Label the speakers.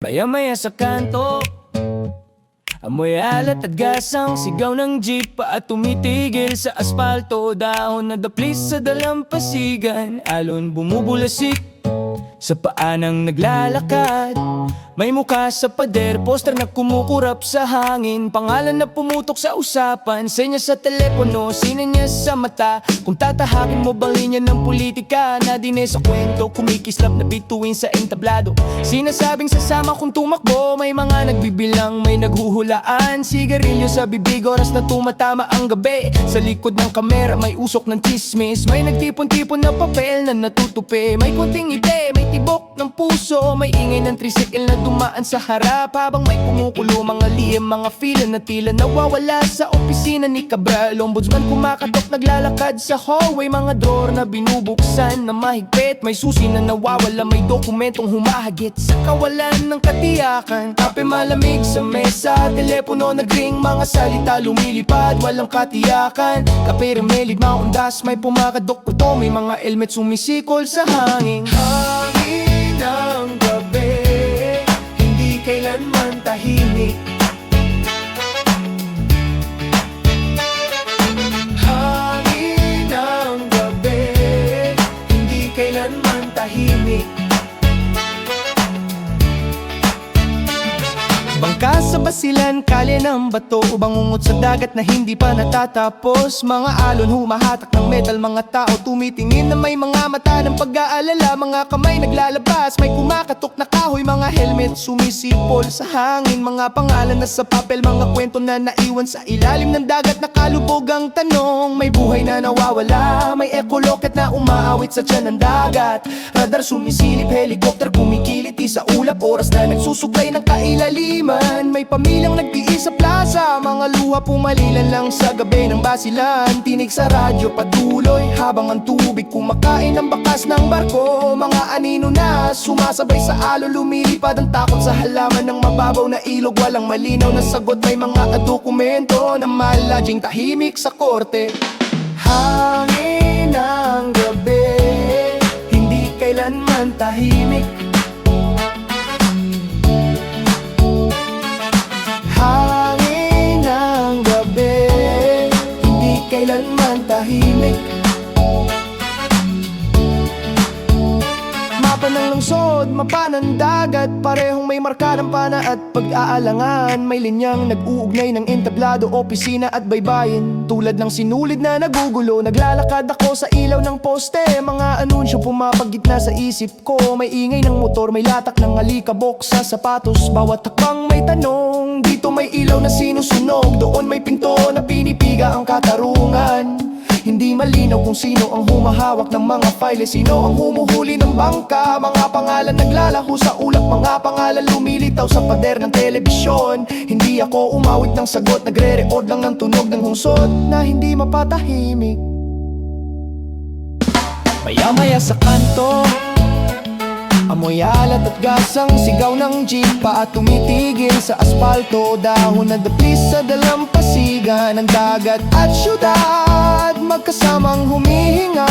Speaker 1: Maya-maya sa kanto, amoy alat at gasang sigaw ng jeep at tumitigil sa asfalto. Dahon na daplis sa dalampasigan, alon bumubulasik sa paa ng naglalakad. May mukha sa pader, poster na kumukurap sa hangin, pangalan na pumutok sa usapan, senya sa telepono, sinenya sa mata. Kung tatahakin mo bang linya ng politika, na dine sa kwento, kumikislap na bituin sa entablado. Sinasabing sasama kung tumakbo, may mga nagbibilang, may naghuhulaan. Sigarilyo sa bibig, oras na tumatama ang gabi. Sa likod ng kamera may usok ng chismis, may nagtipon-tipon na papel na natutupi. May kunting ngiti, may tibok ng puso, may ingay ng tricycle na dumaan sa harap, habang may kumukulo mga lihim, mga fila na tila nawawala sa opisina ni Cabral. Ombudsman kumakatok, naglalakad sa hallway, mga drawer na binubuksan na mahigpit, may susi na nawawala, may dokumentong humahagit sa kawalan ng katiyakan. Kape malamig sa mesa, telepono nagring, mga salita lumilipad, walang katiyakan. Kape remelig, maundas, may pumakadok ko to, may mga helmet sumisikol sa hangin. Hangin ng gabi, hindi kailanman tahimik. Hangin ng gabi, hindi kailanman tahimik. Bangka sa basilan, kalye ng bato, bangungot sa dagat na hindi pa natatapos. Mga alon humahatak ng metal, mga tao tumitingin na may mga mata ng pag-aalala. Mga kamay naglalabas, may kumakatok na kahoy, mga helmet sumisipol sa hangin. Mga pangalan na sa papel, mga kwento na naiwan sa ilalim ng dagat. Nakalubog ang tanong, may buhay na nawawala, may ekoloket na umaawit sa tiyan ng dagat. Radar sumisilip, helicopter kumikiliti sa ulap, oras na nagsusuklay ng kailaliman. May pamilyang nagtiis sa plaza, mga luha pumalilan lang sa gabi ng basilan. Tinig sa radyo patuloy, habang ang tubig kumakain ng bakas ng barko. Mga anino na sumasabay sa alo, lumilipad ang takot sa halaman ng mababaw na ilog. Walang malinaw na sagot, may mga dokumento na malaging tahimik sa korte. Hangin ng gabi, hindi kailanman tahimik. Hangin ng gabi, hindi kailanman tahimik. Mapa ng lungsod, mapa ng dagat, parehong may marka ng pana at pag-aalangan. May linyang nag-uugnay ng entablado, opisina at baybayin. Tulad ng sinulid na nagugulo, naglalakad ako sa ilaw ng poste. Mga anunsyo pumapagitna sa isip ko, may ingay ng motor, may latak ng alikabok sa sapatos. Bawat hakbang may tanong, dito may ilaw na sinusunog, doon may pinto na pinipiga ang katarungan. Hindi malinaw kung sino ang humahawak ng mga file, sino ang humuhuli ng bangka. Mga pangalan naglalaho sa ulap, mga pangalan lumilitaw sa pader ng telebisyon. Hindi ako umawit ng sagot, nagre-reord lang ng tunog ng hungsod na hindi mapatahimik. Maya-maya sa kanto, amoy alat at gasang sigaw ng jeep at tumitigil sa asfalto. Dahon na daplis sa dalampasigan, ng dagat at syudad magkasamang humihinga.